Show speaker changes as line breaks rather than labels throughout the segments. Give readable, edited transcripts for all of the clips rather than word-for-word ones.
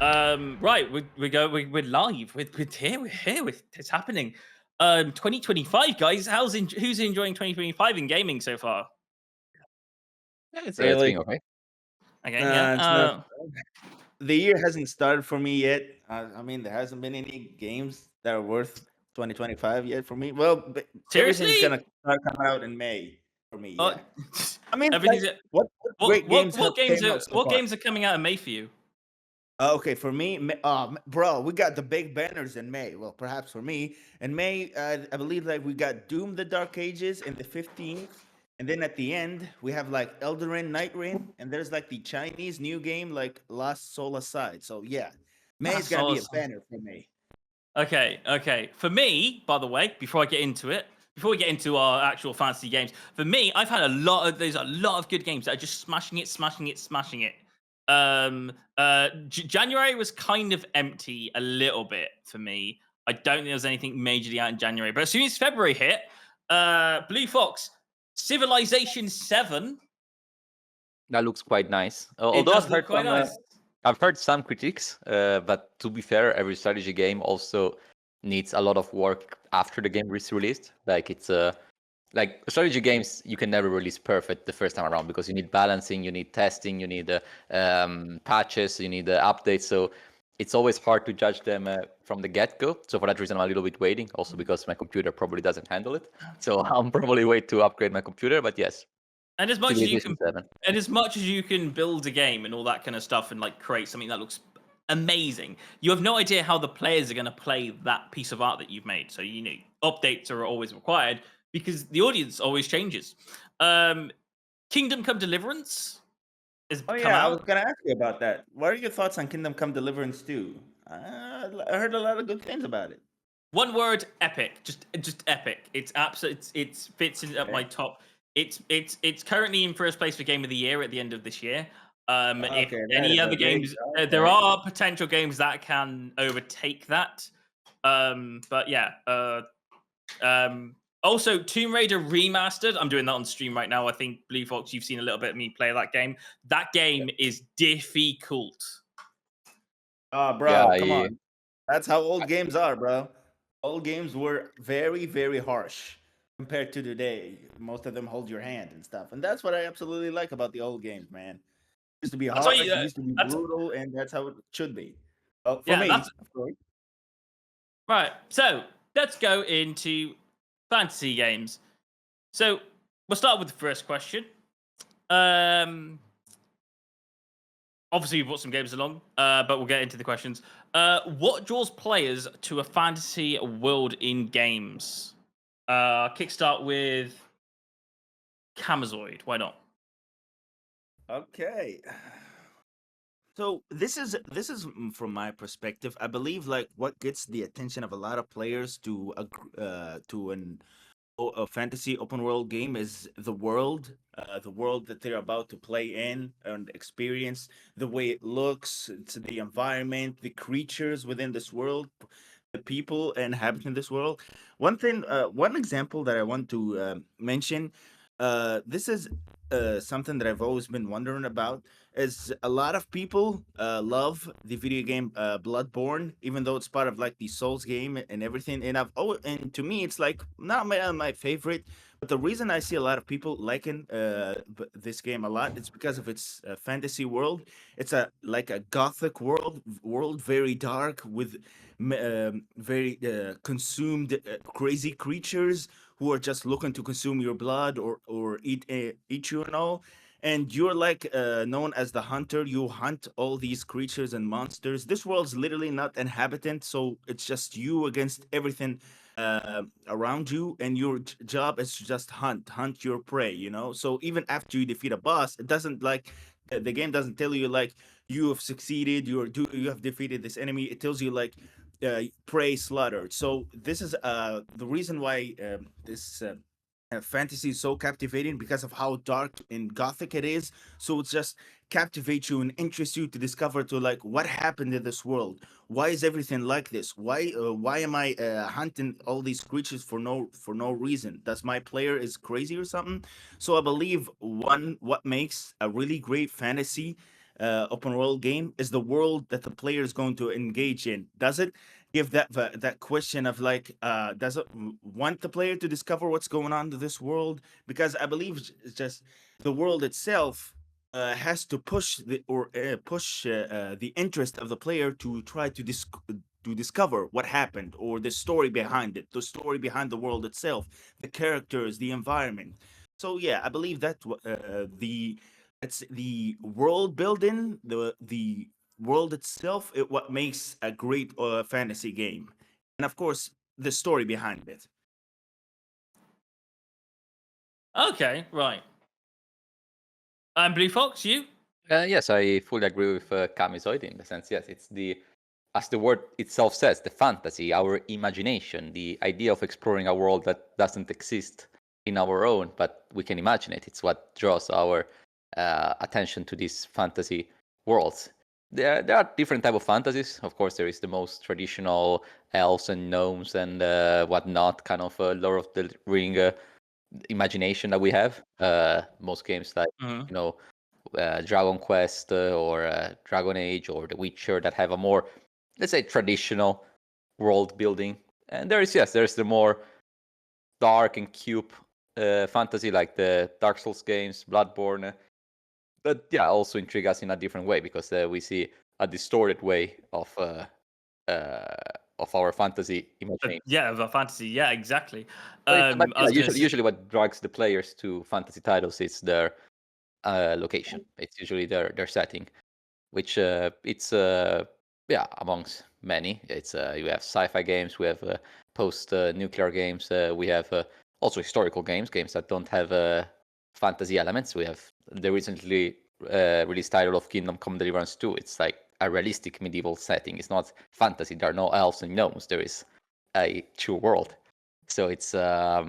Right, we're live. We're here. It's happening. 2025, guys. Who's enjoying 2025 in gaming so far?
Yeah, it's
Really?
being okay.
Okay, yeah.
It's not. The year hasn't started for me yet. I mean, there hasn't been any games that are worth 2025 yet for me. Well, but everything's
Seriously?
gonna start coming out in May for me.
Uh,
Yeah. I mean, like,
everything's
what great games have came out so
what
far?
games are coming out in May for you?
Okay, for me, bro, we got the big banners in May. Well, perhaps for me, in May, I believe like we got Doom: The Dark Ages in the 15th, and then at the end we have like Elden Ring, Night Rain, and there's like the Chinese new game like Last Soul Aside. So yeah, May is
That's
gonna be a
awesome.
banner for me.
Okay. For me, by the way, before I get into it, before we get into our actual fantasy games, for me, there's a lot of good games that are just smashing it. January was kind of empty a little bit for me. I don't think there was anything majorly out in January, but as soon as February hit, Blue Fox, Civilization 7,
That looks quite nice.
it
Although
does look quite nice.
I've heard some critiques, but to be fair, every strategy game also needs a lot of work after the game is released. Like like strategy games, you can never release perfect the first time around because you need balancing, you need testing, you need patches, you need updates. So it's always hard to judge them from the get-go. So for that reason, I'm a little bit waiting. Also because my computer probably doesn't handle it. So I'll probably wait to upgrade my computer. But yes,
And as much as you
Civilization
can
7.
And as much as you can build a game and all that kind of stuff and like create something that looks amazing, you have no idea how the players are going to play that piece of art that you've made. So updates are always required because the audience always changes. Kingdom Come Deliverance has
Oh
come
yeah, I was
out.
gonna ask you about that. What are your thoughts on Kingdom Come Deliverance 2? I heard a lot of good things about it.
One word: epic. Just epic. It's absolute. It fits in at
Okay.
my top. It's currently in first place for Game of the Year at the end of this year. If
Okay, that
any
is a
other
big.
games, there
Okay.
are potential games that can overtake that. But yeah. Also, Tomb Raider Remastered. I'm doing that on stream right now. I think Blue Fox, you've seen a little bit of me play that game. That game is difficult.
Oh,
Yeah,
bro, come on. That's how old games are, bro. Old games were very, very harsh compared to today. Most of them hold your hand and stuff, and that's what I absolutely like about the old games, man. It used to be
That's why.
harsh, it used to be
That's
brutal, and that's how it should be. Oh, for
yeah. That's
me, of course.
right. So let's go into fantasy games. So we'll start with the first question. Um, Obviously, we've brought some games along, but we'll get into the questions. What draws players to a fantasy world in games? Kickstart with Camazoid. Why not?
Okay. So from my perspective. I believe like what gets the attention of a lot of players to a fantasy open world game is the world that they're about to play in and experience, the way it looks, it's the environment, the creatures within this world, the people inhabiting this world. One example that I want to mention, this is something that I've always been wondering about. Is a lot of people love the video game Bloodborne, even though it's part of like the Souls game and everything. And to me, it's like not my favorite. But the reason I see a lot of people liking this game a lot, it's because of its fantasy world. It's a like a gothic world very dark with very consumed crazy creatures who are just looking to consume your blood or eat you and all. And you're like known as the hunter. You hunt all these creatures and monsters. This world's literally not inhabitant, so it's just you against everything around you, and your job is to just hunt your prey. So even after you defeat a boss, it doesn't like the game doesn't tell you like you have succeeded, you have defeated this enemy. It tells you like prey slaughtered. So this is the reason why this fantasy is so captivating, because of how dark and gothic it is. So it just captivates you and interests you to discover to like what happened in this world. Why is everything like this? Why am I hunting all these creatures for no reason? Does my player is crazy or something? So I believe what makes a really great fantasy open world game is the world that the player is going to engage in. Does it give that question of like, does it want the player to discover what's going on to this world? Because I believe it's just the world itself has to push the interest of the player to try to discover what happened, or the story behind it, the story behind the world itself, the characters, the environment. So yeah, I believe that it's the world building, the world itself, what makes a great fantasy game, and of course the story behind it.
Okay, right. And Blue Fox, you?
Yes, I fully agree with Kamisoid in the sense, yes, it's as the word itself says, the fantasy, our imagination, the idea of exploring a world that doesn't exist in our own, but we can imagine it. It's what draws our attention to these fantasy worlds. There are different type of fantasies. Of course, there is the most traditional elves and gnomes and whatnot, kind of Lord of the Ring imagination that we have. Most games like,
Mhm.
you know, Dragon Quest or Dragon Age or The Witcher that have a more, let's say, traditional world building. And there's the more dark and cube fantasy like the Dark Souls games, Bloodborne. But yeah, also intrigue us in a different way because we see a distorted way of our fantasy imagination.
Yeah, of a fantasy. Yeah, exactly.
But
I was going to say,
usually what drags the players to fantasy titles is their location. It's usually their setting, which it's yeah, amongst many. It's you have sci-fi games, we have post nuclear games, we have also historical games that don't have fantasy elements. We have the recently released title of Kingdom Come Deliverance 2. It's like a realistic medieval setting. It's not fantasy. There are no elves and gnomes. There is a true world. So it's so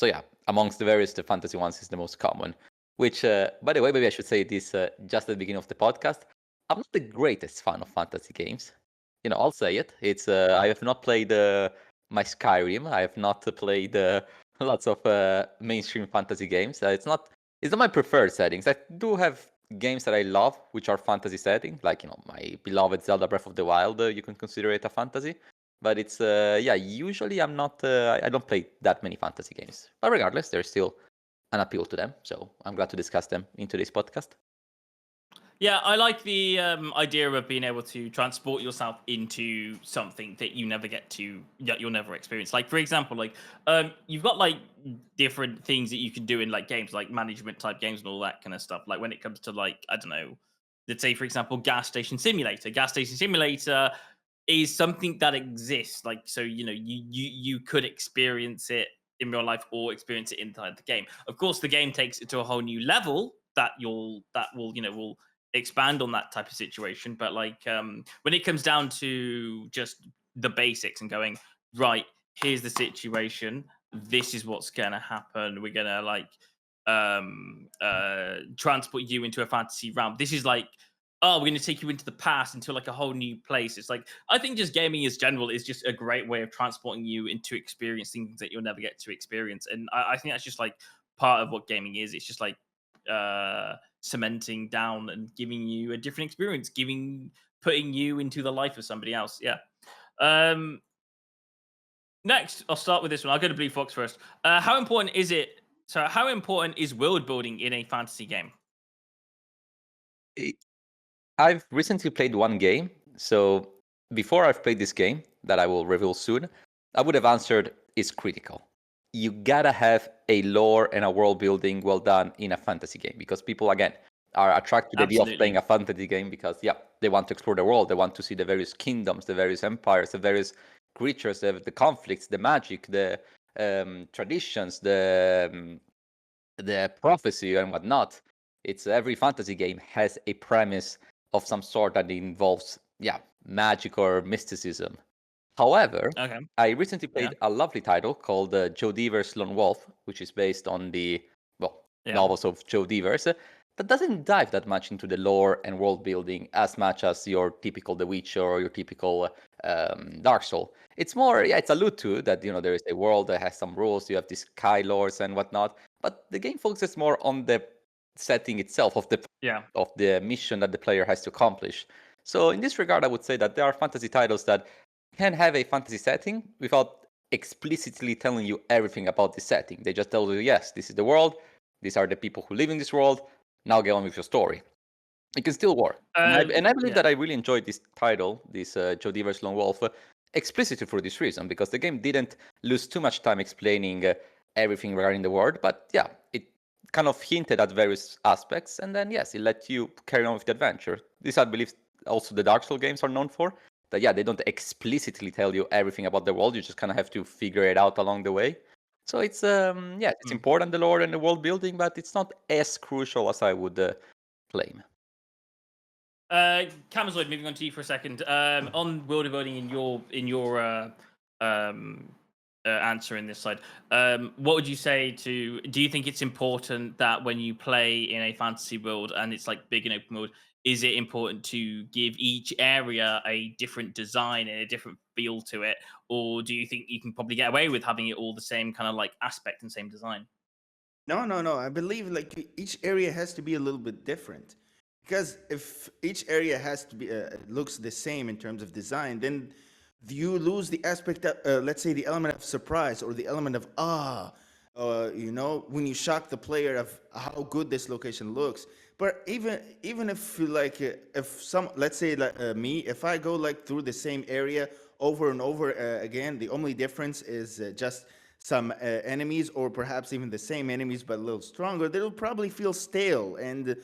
yeah, amongst the fantasy ones is the most common. Which, by the way, maybe I should say this just at the beginning of the podcast. I'm not the greatest fan of fantasy games. I'll say it. It's I have not played my Skyrim. I have not played lots of mainstream fantasy games. It's not my preferred settings. I do have games that I love, which are fantasy setting, like my beloved Zelda Breath of the Wild. You can consider it a fantasy, but it's yeah. Usually, I'm not. I don't play that many fantasy games, but regardless, there's still an appeal to them. So I'm glad to discuss them in today's podcast.
yeah, I like the idea of being able to transport yourself into something that you never get to, that you'll never experience. Like, for example, like you've got like different things that you can do in like games, like management type games and all that kind of stuff. Like when it comes to like, I don't know, let's say for example, gas station simulator. Gas station simulator is something that exists. Like, so you could experience it in real life or experience it inside the game. Of course, the game takes it to a whole new level that will expand on that type of situation. But like when it comes down to just the basics and going, right, here's the situation, this is what's gonna happen, we're gonna like transport you into a fantasy realm. This is like, oh, we're going to take you into the past, into like a whole new place. It's like, I think just gaming as general is just a great way of transporting you into experiencing things that you'll never get to experience. And I think that's just like part of what gaming is. It's just like cementing down and giving you a different experience, putting you into the life of somebody else. Yeah. Next, I'll start with this one. I'll go to Blue Fox first. How important is it? So, how important is world building in a fantasy game?
I've recently played one game, so before I've played this game that I will reveal soon, I would have answered is critical. You gotta have a lore and a world building well done in a fantasy game because people again are attracted to the idea of playing a fantasy game because they want to explore the world, they want to see the various kingdoms, the various empires, the various creatures, the conflicts, the magic, the traditions, the prophecy and whatnot. It's every fantasy game has a premise of some sort that involves magic or mysticism. However,
Okay.
I recently played a lovely title called Joe Dever's Lone Wolf, which is based on the novels of Joe Devers. That doesn't dive that much into the lore and world building as much as your typical The Witcher or your typical Dark Soul. It's more, it's allude to that there is a world that has some rules. You have these Sky Lords and whatnot, but the game focuses more on the setting itself of the mission that the player has to accomplish. So in this regard, I would say that there are fantasy titles that can have a fantasy setting without explicitly telling you everything about the setting. They just tell you, yes, this is the world, these are the people who live in this world, now get on with your story. It can still work. And I believe that I really enjoyed this title, this Joe Diver's Lone Wolf, explicitly for this reason, because the game didn't lose too much time explaining everything regarding the world, but yeah, it kind of hinted at various aspects, and then yes, it let you carry on with the adventure. This, I believe, also the Dark Souls games are known for. That yeah, they don't explicitly tell you everything about the world. You just kind of have to figure it out along the way. So it's it's important, the lore and the world building, but it's not as crucial as I would claim.
Camazoid, moving on to you for a second. On world building in your answer in this side, what would you say to? Do you think it's important that when you play in a fantasy world and it's like big and open world, is it important to give each area a different design and a different feel to it, or do you think you can probably get away with having it all the same kind of like aspect and same design?
No. I believe like each area has to be a little bit different, because if each area has to be looks the same in terms of design, then you lose the aspect of, let's say, the element of surprise or the element of when you shock the player of how good this location looks. But even if you like, if some, let's say like me, if I go like through the same area over and over again, the only difference is just some enemies, or perhaps even the same enemies but a little stronger, they'll probably feel stale and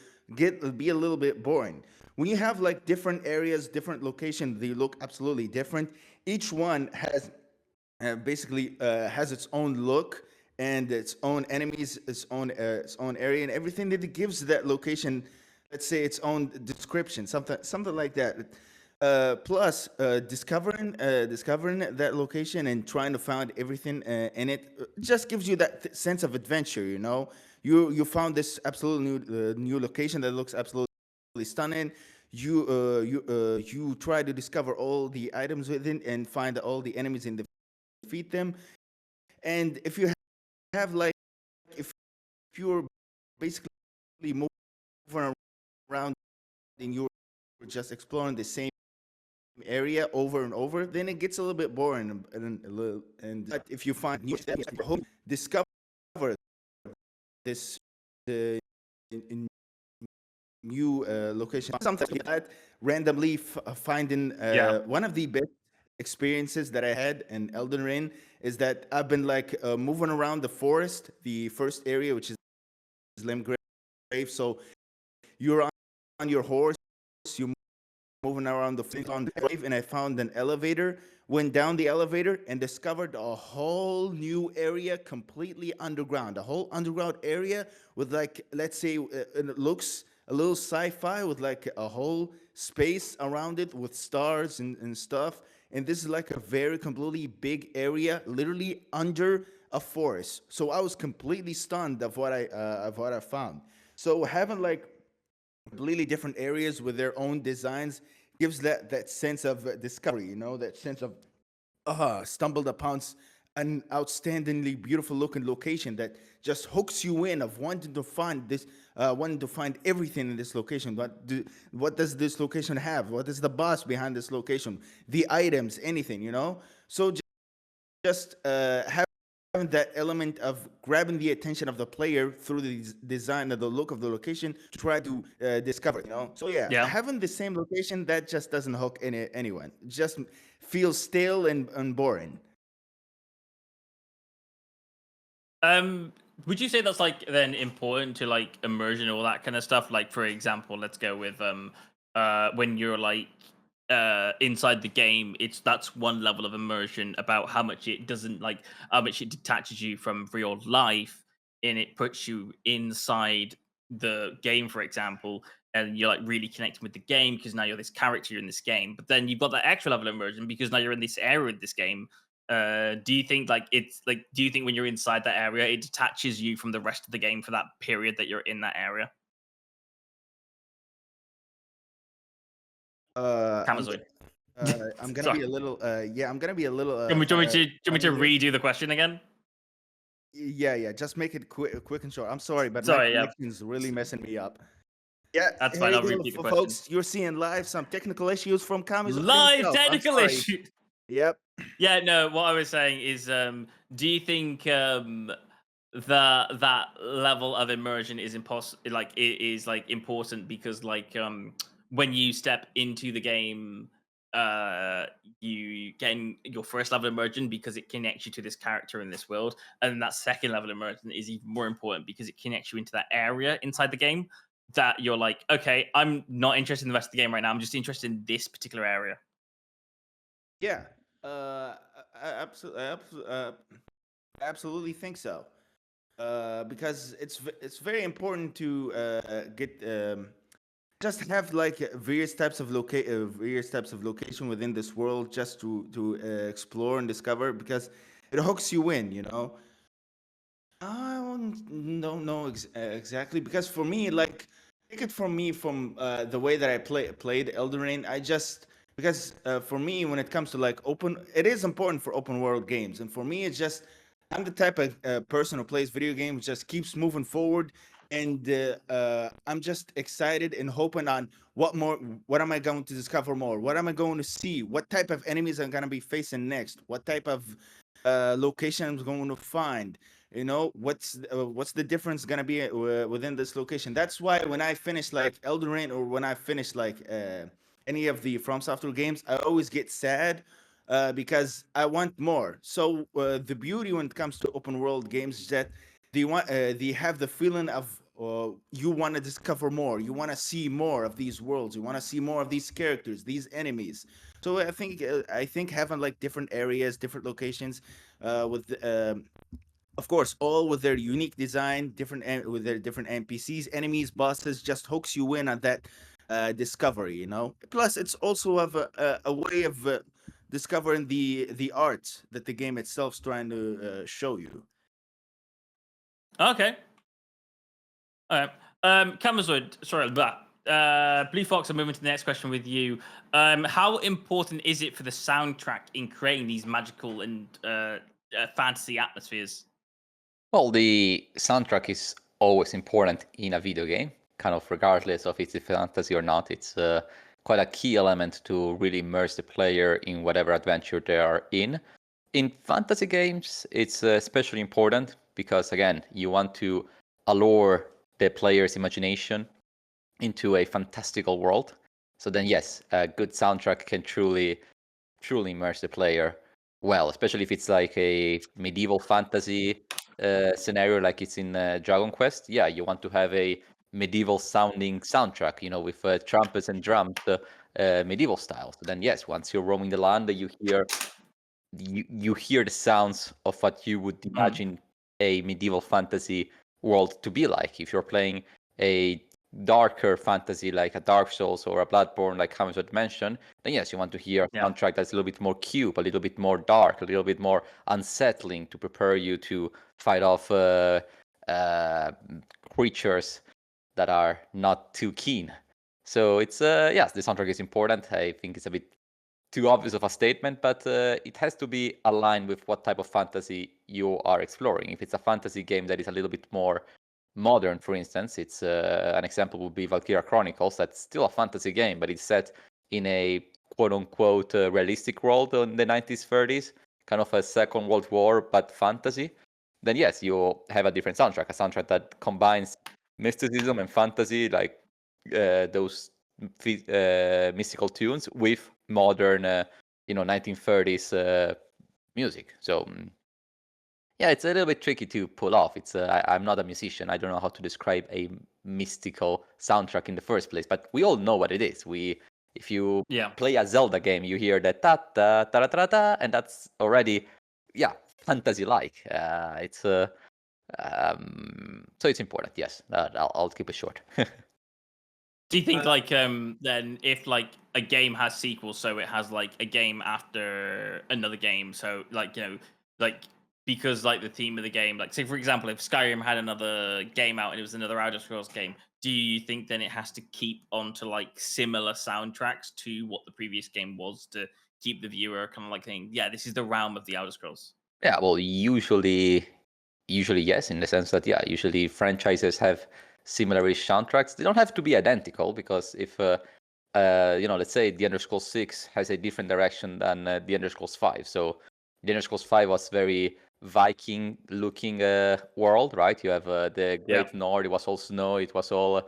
be a little bit boring. When you have like different areas, different locations, they look absolutely different. Each one has basically has its own look and its own enemies, its own area, and everything that it gives that location, let's say, its own description, something like that. Plus, discovering that location and trying to find everything in it just gives you that sense of adventure. You know, you found this absolutely new location that looks absolutely stunning. You try to discover all the items within and find all the enemies and defeat them. And if you have like, if you're basically moving around and you're just exploring the same area over and over, then it gets a little bit boring but if you find new steps, discover this in new location, something like that, randomly finding one of the best experiences that I had in Elden Ring is that I've been like moving around the forest, the first area, which is Limgrave. So you're on your horse, you moving around the grave, and I found an elevator, went down the elevator and discovered a whole new area completely underground, a whole underground area with like, let's say it looks a little sci-fi with like a whole space around it with stars and stuff. And this is like a very completely big area, literally under a forest. So I was completely stunned of what I found. So having like completely different areas with their own designs gives that sense of discovery, you know, that sense of stumbled upon an outstandingly beautiful looking location that just hooks you in of wanting to find this, wanting to find everything in this location. What does this location have? What is the boss behind this location? The items, anything, you know. So just having that element of grabbing the attention of the player through the design of the look of the location to try to discover, you know. So yeah, having the same location, that just doesn't hook anyone. It just feels stale and boring.
Would you say that's like then important to like immersion, all that kind of stuff? Like, for example, let's go with when you're like inside the game, that's one level of immersion about how much it doesn't like how much it detaches you from real life, and it puts you inside the game, for example, and you're like really connecting with the game because now you're this character in this game. But then you've got that extra level of immersion because now you're in this area of this game. Do you think like it's like do you think when you're inside that area it detaches you from the rest of the game for that period that you're in that area? Camazoid.
I'm gonna be a little. I'm gonna be a little.
Do you want me to redo the question again?
Yeah. Just make it quick and short. I'm sorry, but my
Sorry, yeah,
connection's really messing me up. Yeah,
that's
here
fine.
you
I'll
go,
repeat the
for
question.
folks. You're seeing live some technical issues from Kamizoid
Live
himself. I'm
technical
sorry.
issue.
Yep.
Yeah, no. What I was saying is, do you think that level of immersion is impossible? Like, it is like important because, like, when you step into the game, you gain your first level of immersion because it connects you to this character in this world, and that second level of immersion is even more important because it connects you into that area inside the game. That you're like, okay, I'm not interested in the rest of the game right now. I'm just interested in this particular area.
Yeah. Absolutely. Absolutely think so. Because it's very important to get just have like various types of location within this world just to explore and discover because it hooks you in. I don't know exactly because for me, like, take it from me from the way that I played Elden Ring. I just because for me, when it comes to like it is important for open world games, and for me, it's just I'm the type of person who plays video games, just keeps moving forward, and I'm just excited and hoping on what more, what am I going to discover more, what am I going to see, what type of enemies I'm gonna be facing next, what type of location I'm going to find, what's the difference gonna be within this location. That's why when I finish like Elden Ring or when I finish like any of the From Software games, I always get sad because I want more. So the beauty when it comes to open world games is that they have the feeling of you want to discover more, you want to see more of these worlds, you want to see more of these characters, these enemies. So I think having like different areas, different locations, with of course, all with their unique design, with their different NPCs, enemies, bosses, just hooks you in on that discovery. Plus, it's also of a way of discovering the art that the game itself's trying to show you.
Okay. All right. Camazoid, sorry, but Blue Fox, I'm moving to the next question with you. How important is it for the soundtrack in creating these magical and fantasy atmospheres?
Well, the soundtrack is always important in a video game, kind of regardless of if it's fantasy or not. It's quite a key element to really immerse the player in whatever adventure they are in. In fantasy games, it's especially important because, again, you want to allure the player's imagination into a fantastical world. So then, yes, a good soundtrack can truly immerse the player well, especially if it's like a medieval fantasy scenario like it's in Dragon Quest. Yeah, you want to have a medieval sounding soundtrack, with trumpets and drums, medieval style. So then, yes, once you're roaming the land, you hear the sounds of what you would imagine a medieval fantasy world to be like. If you're playing a darker fantasy like a Dark Souls or a Bloodborne, like James had mentioned, then yes, you want to hear a soundtrack that's a little bit more cube, a little bit more dark, a little bit more unsettling to prepare you to fight off creatures that are not too keen. So it's yes, the soundtrack is important. I think it's a bit too obvious of a statement, but it has to be aligned with what type of fantasy you are exploring. If it's a fantasy game that is a little bit more modern, for instance, it's an example would be Valkyria Chronicles. That's still a fantasy game, but it's set in a quote-unquote realistic world in the 90s, 30s, kind of a Second World War, but fantasy. Then yes, you have a different soundtrack, a soundtrack that combines mysticism and fantasy, like those mystical tunes with modern, 1930s music. So yeah, it's a little bit tricky to pull off. It's I'm not a musician. I don't know how to describe a mystical soundtrack in the first place, but we all know what it is. If you play a Zelda game, you hear that ta ta ta ta ta, and that's already fantasy like. It's so it's important. Yes, I'll keep it short.
Do you think then if like a game has sequels, so it has like a game after another game, so like because like the theme of the game, like say for example, if Skyrim had another game out and it was another Elder Scrolls game, do you think then it has to keep on to like similar soundtracks to what the previous game was to keep the viewer kind of like thinking, yeah, this is the realm of the Elder Scrolls?
Yeah, well, usually usually yes, in the sense that yeah, usually franchises have similar-ish soundtracks. They don't have to be identical because if let's say the Elder Scrolls 6 has a different direction than the Elder Scrolls 5. So the Elder Scrolls 5 was very Viking-looking world, right? You have the
Yeah.
Great North. It was all snow. It was all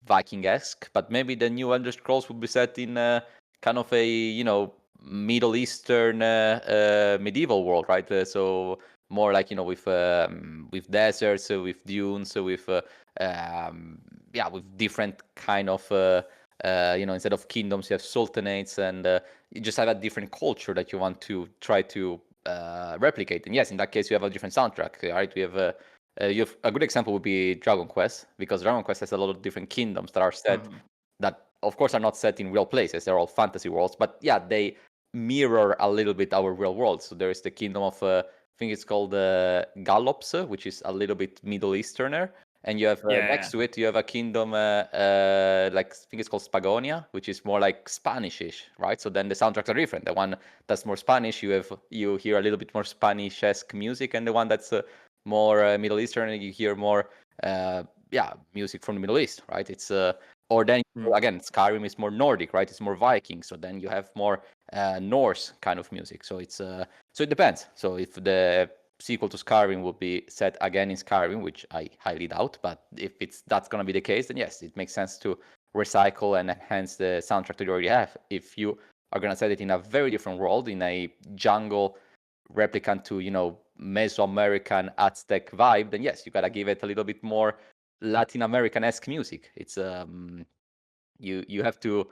Viking-esque. But maybe the new Elder Scrolls would be set in kind of a Middle Eastern medieval world, right? So more like with deserts, with dunes, with different kind of instead of kingdoms you have sultanates, and you just have a different culture that you want to try to replicate. And yes, in that case you have a different soundtrack, right? You have a good example would be Dragon Quest, because Dragon Quest has a lot of different kingdoms that are set that of course are not set in real places. They're all fantasy worlds, but yeah, they mirror a little bit our real world. So there is the kingdom of I think it's called Gallops, which is a little bit Middle Easterner. And you have next to it, you have a kingdom like I think it's called Spagonia, which is more like Spanish-ish, right? So then the soundtracks are different. The one that's more Spanish, you hear a little bit more Spanish-esque music, and the one that's more Middle Eastern, you hear more music from the Middle East, right? It's or then again, Skyrim is more Nordic, right? It's more Viking, so then you have more Norse kind of music. So it's so it depends. So if the sequel to Skyrim would be set again in Skyrim, which I highly doubt, but if that's gonna be the case, then yes, it makes sense to recycle and enhance the soundtrack that you already have. If you are gonna set it in a very different world, in a jungle replicant to Mesoamerican Aztec vibe, then yes, you gotta give it a little bit more Latin American-esque music. It's you have to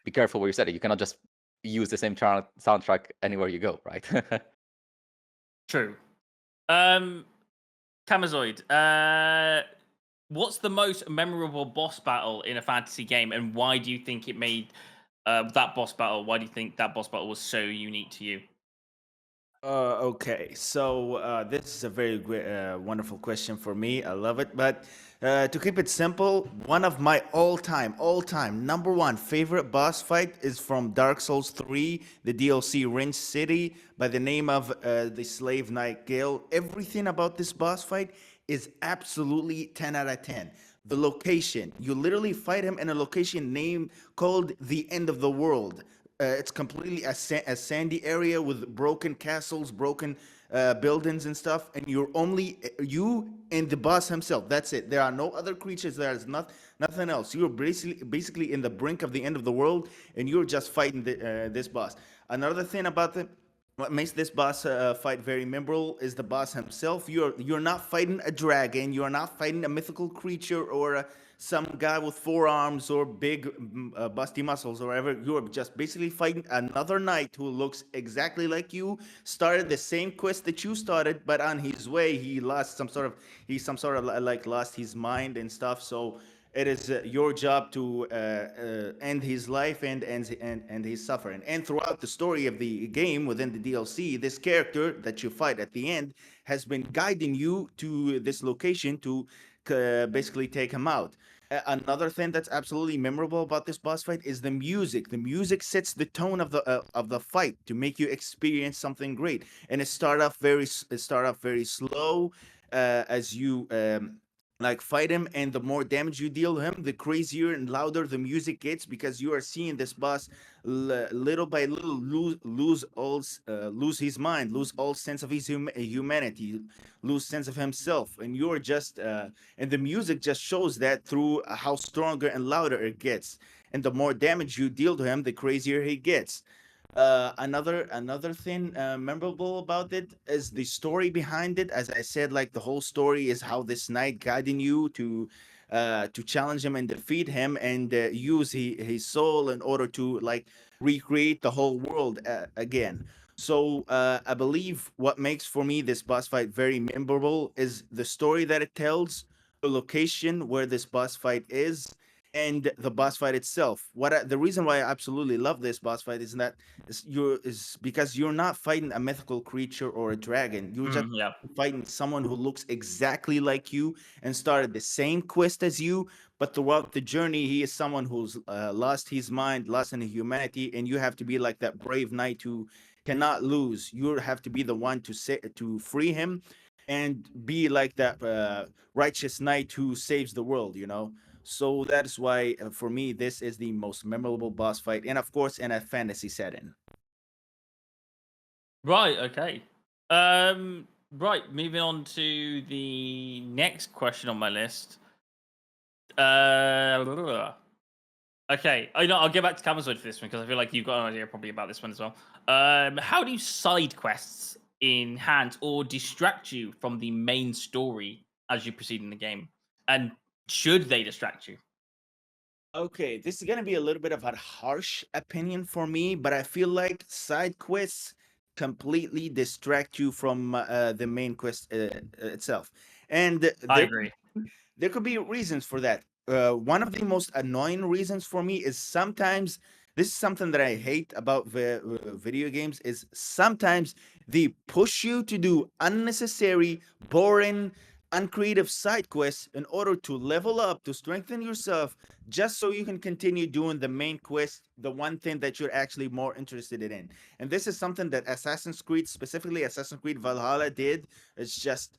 be careful where you set it. You cannot just use the same soundtrack anywhere you go, right?
True. Kamazoid, what's the most memorable boss battle in a fantasy game, and why do you think it made that boss battle? Why do you think that boss battle was so unique to you?
Okay, so this is a very great, wonderful question for me. I love it. But to keep it simple, one of my all-time number one favorite boss fight is from Dark Souls 3, the DLC Ringe City, by the name of the Slave Knight Gale. Everything about this boss fight is absolutely 10 out of 10. The location, you literally fight him in a location named called the End of the World. It's completely a sandy area with broken castles, broken buildings and stuff, and you're only you and the boss himself. That's it. There are no other creatures. There is nothing else. You're basically in the brink of the end of the world, and you're just fighting this boss. Another thing about what makes this boss fight very memorable is the boss himself. You're not fighting a dragon. You're not fighting a mythical creature or some guy with four arms or big busty muscles or whatever. You're just basically fighting another knight who looks exactly like you, started the same quest that you started, but on his way he lost some sort of like lost his mind and stuff. So it is your job to end his life and his suffering. And throughout the story of the game within the DLC, this character that you fight at the end has been guiding you to this location to basically take him out. Another thing that's absolutely memorable about this boss fight is the music. The music sets the tone of the fight to make you experience something great. And it start off very slow as you like fight him, and the more damage you deal him, the crazier and louder the music gets, because you are seeing this boss little by little lose his mind, lose all sense of his humanity, lose sense of himself, and you're just and the music just shows that through how stronger and louder it gets, and the more damage you deal to him, the crazier he gets. Another thing memorable about it is the story behind it. As I said, like the whole story is how this knight guiding you to challenge him and defeat him, and use his soul in order to like recreate the whole world again. So I believe what makes for me this boss fight very memorable is the story that it tells, the location where this boss fight is, and the boss fight itself. The reason why I absolutely love this boss fight is that is because you're not fighting a mythical creature or a dragon. You're just fighting someone who looks exactly like you and started the same quest as you, but throughout the journey, he is someone who's lost his mind, lost in humanity, and you have to be like that brave knight who cannot lose. You have to be the one to free him. and be like that righteous knight who saves the world, you know. So that is why for me this is the most memorable boss fight, and of course in a fantasy setting.
Right. Okay. Right. Moving on to the next question on my list. Okay. I know. I'll get back to Camazwood for this one because I feel like you've got an idea probably about this one as well. How do side quests enhance or distract you from the main story as you proceed in the game? And should they distract you?
Okay, this is gonna be a little bit of a harsh opinion for me, but I feel like side quests completely distract you from the main quest itself, and
I agree.
there could be reasons for that. One of the most annoying reasons for me is sometimes this is something that I hate about video games is sometimes they push you to do unnecessary, boring, uncreative side quests in order to level up, to strengthen yourself, just so you can continue doing the main quest, the one thing that you're actually more interested in. And this is something that Assassin's Creed, specifically Assassin's Creed Valhalla, did. It's just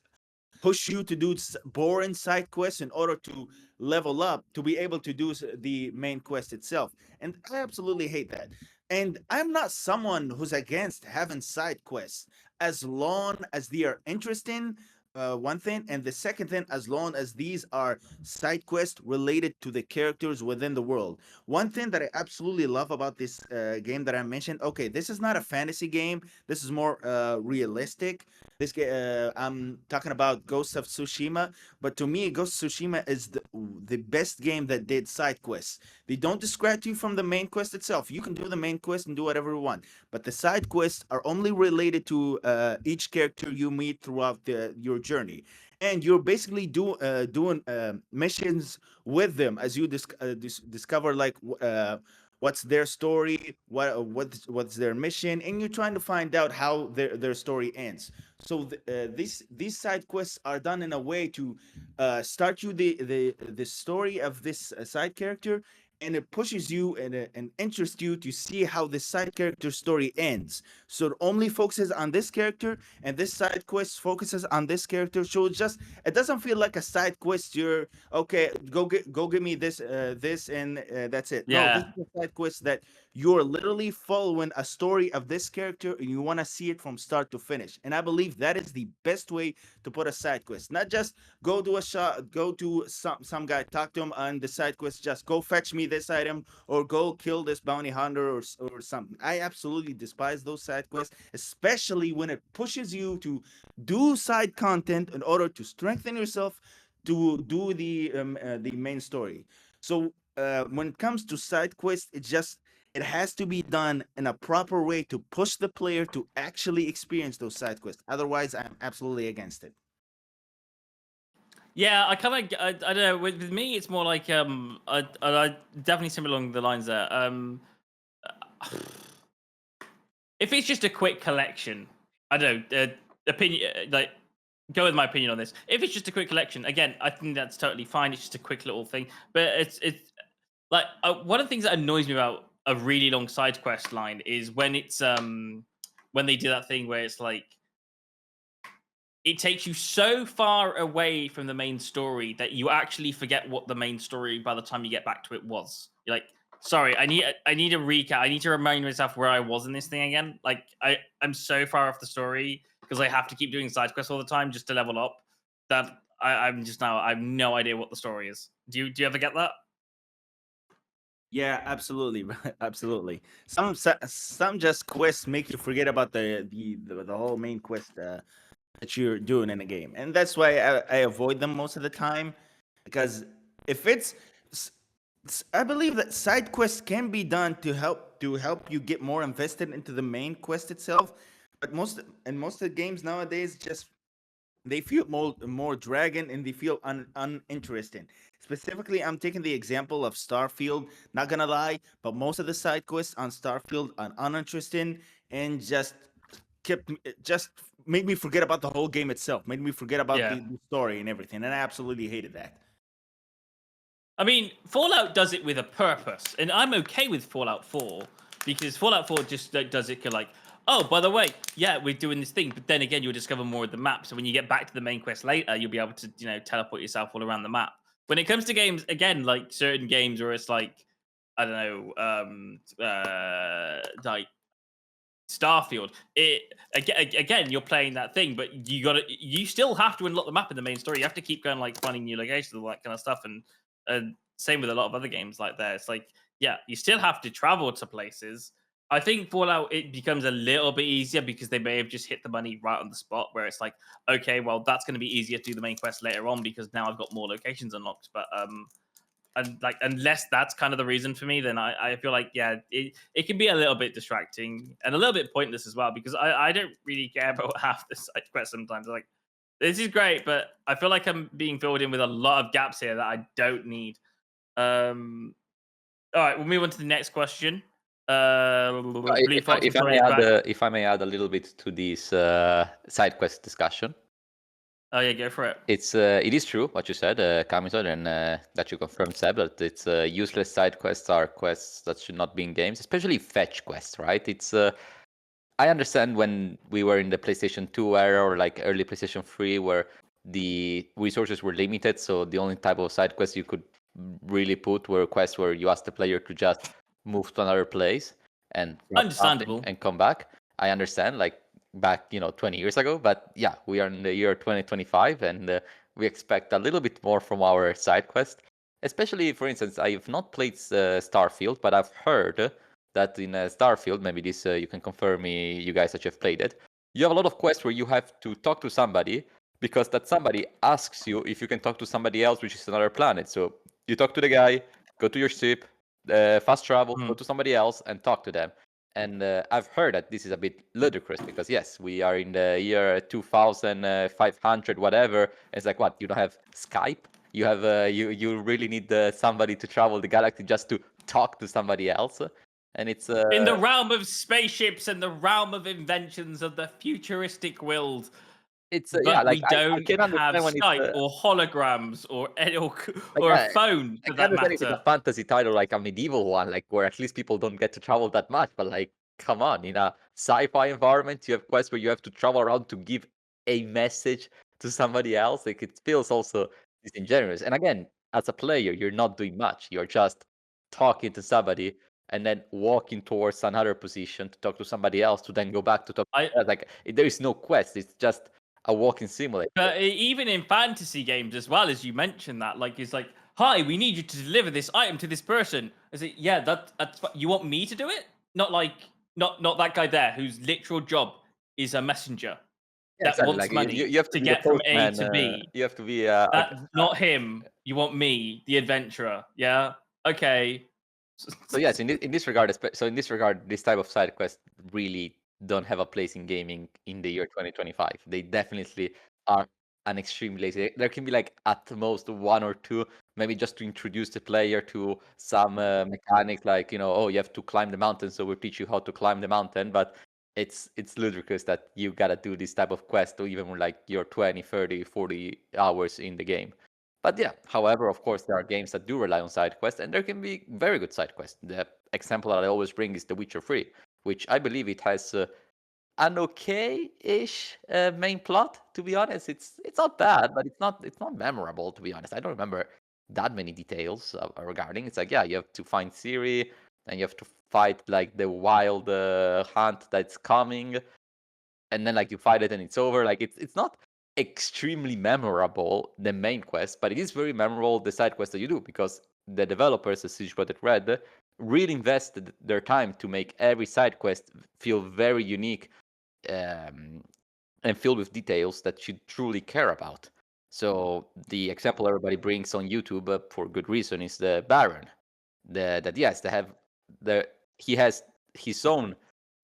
push you to do boring side quests in order to level up to be able to do the main quest itself, and I absolutely hate that. And I'm not someone who's against having side quests as long as they are interesting, one thing, and the second thing, as long as these are side quests related to the characters within the world. One thing that I absolutely love about this game that I mentioned, okay, this is not a fantasy game, this is more realistic. I'm talking about Ghost of Tsushima, but to me, Ghost of Tsushima is the best game that did side quests. They don't distract you from the main quest itself. You can do the main quest and do whatever you want, but the side quests are only related to each character you meet throughout your journey, and you're basically doing missions with them as you discover like what's their story, what's their mission, and you're trying to find out how their story ends. So these side quests are done in a way to start you the story of this side character, and it pushes you and interests you to see how the side character story ends. So it only focuses on this character, and this side quest focuses on this character. So it doesn't feel like a side quest. You're okay. Go give me this, and that's it. No, this
Yeah.
is a side quest that you're literally following a story of this character, and you want to see it from start to finish. And I believe that is the best way to put a side quest. Not just go to a shop, go to some guy, talk to him on the side quest. Just go fetch me this item, or go kill this bounty hunter, or something. I absolutely despise those side quests, especially when it pushes you to do side content in order to strengthen yourself to do the main story. So when it comes to side quests, it has to be done in a proper way to push the player to actually experience those side quests. Otherwise, I'm absolutely against it.
Yeah, I don't know. With me, it's more like I definitely similar along the lines there. If it's just a quick collection, I don't know. Opinion, like, go with my opinion on this. If it's just a quick collection, again, I think that's totally fine. It's just a quick little thing. But it's like one of the things that annoys me about a really long side quest line is when it's when they do that thing where it's like it takes you so far away from the main story that you actually forget what the main story by the time you get back to it was. You're like, sorry, I need a recap. I need to remind myself where I was in this thing again. Like I'm so far off the story because I have to keep doing side quests all the time just to level up that I'm just now I have no idea what the story is. Do you ever get that?
Yeah, absolutely, absolutely. Some just quests make you forget about the whole main quest that you're doing in a game, and that's why I avoid them most of the time. Because if s- I believe that side quests can be done to help you get more invested into the main quest itself, but most of the games nowadays just they feel more dragon, and they feel uninteresting. Specifically, I'm taking the example of Starfield. Not gonna lie, but most of the side quests on Starfield are uninteresting, and just made me forget about the whole game itself. Made me forget about
Yeah.
the story and everything, and I absolutely hated that.
I mean, Fallout does it with a purpose, and I'm okay with Fallout 4 because Fallout 4 just does it like, oh, by the way, yeah, we're doing this thing. But then again, you'll discover more of the map. So when you get back to the main quest later, you'll be able to, teleport yourself all around the map. When it comes to games, again, like certain games where it's like, I don't know, like Starfield. Again, you're playing that thing, but you still have to unlock the map in the main story. You have to keep going, like finding new locations and all that kind of stuff. And same with a lot of other games like that. It's like, yeah, you still have to travel to places. I think Fallout, it becomes a little bit easier because they may have just hit the money right on the spot, where it's like, okay, well, that's going to be easier to do the main quest later on because now I've got more locations unlocked. But and like, unless that's kind of the reason for me, then I feel like, yeah, it can be a little bit distracting and a little bit pointless as well, because I don't really care about half the side quests sometimes. I'm like, this is great, but I feel like I'm being filled in with a lot of gaps here that I don't need. All right, we'll move on to the next question. Blue Fox,
If I may add a little bit to this side quest discussion.
Oh yeah, go for it.
It is true what you said, Camisol, and that you confirmed, Seb, that it's useless side quests are quests that should not be in games, especially fetch quests, right? It's I understand when we were in the PlayStation 2 era or like early PlayStation 3 where the resources were limited, so the only type of side quests you could really put were quests where you ask the player to just move to another place and
understandable
and come back. I understand, like back 20 years ago, but yeah, we are in the year 2025 and we expect a little bit more from our side quest. Especially, for instance, I have not played Starfield, but I've heard that in Starfield, maybe this you can confirm me, you guys that have played it, you have a lot of quests where you have to talk to somebody because that somebody asks you if you can talk to somebody else, which is another planet. So you talk to the guy, go to your ship, fast travel, go to somebody else and talk to them. And I've heard that this is a bit ludicrous because yes, we are in the year 2500 whatever. It's like, what, you don't have Skype? You have you really need somebody to travel the galaxy just to talk to somebody else? And it's
in the realm of spaceships and the realm of inventions of the futuristic world.
It's
but
yeah, like
we don't
I can
have
understand when
Skype or holograms or
like,
a phone for
I can
that
understand if it's a
matter.
fantasy title like a medieval one, like where at least people don't get to travel that much. But like, come on, in a sci-fi environment, you have quests where you have to travel around to give a message to somebody else. Like it feels also disingenuous. And again, as a player, you're not doing much. You're just talking to somebody and then walking towards another position to talk to somebody else to then go back to talk. Like there is no quest. It's just a walking simulator.
But even in fantasy games as well, as you mentioned that, like, it's like, hi, we need you to deliver this item to this person. Is it? Yeah, that's you want me to do it? Not like not that guy there whose literal job is a messenger that
exactly.
wants
Like,
money
you have to
get from A to B.
You have to be
not him. You want me, the adventurer. Yeah. Okay.
So yes, in this regard, this type of side quests really don't have a place in gaming in the year 2025. They definitely are an extremely lazy. There can be like at most one or two, maybe just to introduce the player to some mechanics, like oh, you have to climb the mountain, so we'll teach you how to climb the mountain. But it's ludicrous that you gotta do this type of quest, or even when like you're 20, 30, 40 hours in the game. But yeah, however, of course, there are games that do rely on side quests, and there can be very good side quests. The example that I always bring is The Witcher 3, which I believe it has an okay-ish main plot. To be honest, it's not bad, but it's not memorable. To be honest, I don't remember that many details regarding. It's like, yeah, you have to find Ciri, and you have to fight like the wild hunt that's coming, and then like you fight it and it's over. Like it's not extremely memorable, the main quest, but it is very memorable, the side quest that you do, because the developers, as Siege Project Red, really invested their time to make every side quest feel very unique and filled with details that you truly care about. So the example everybody brings on YouTube for good reason is the Baron. He has his own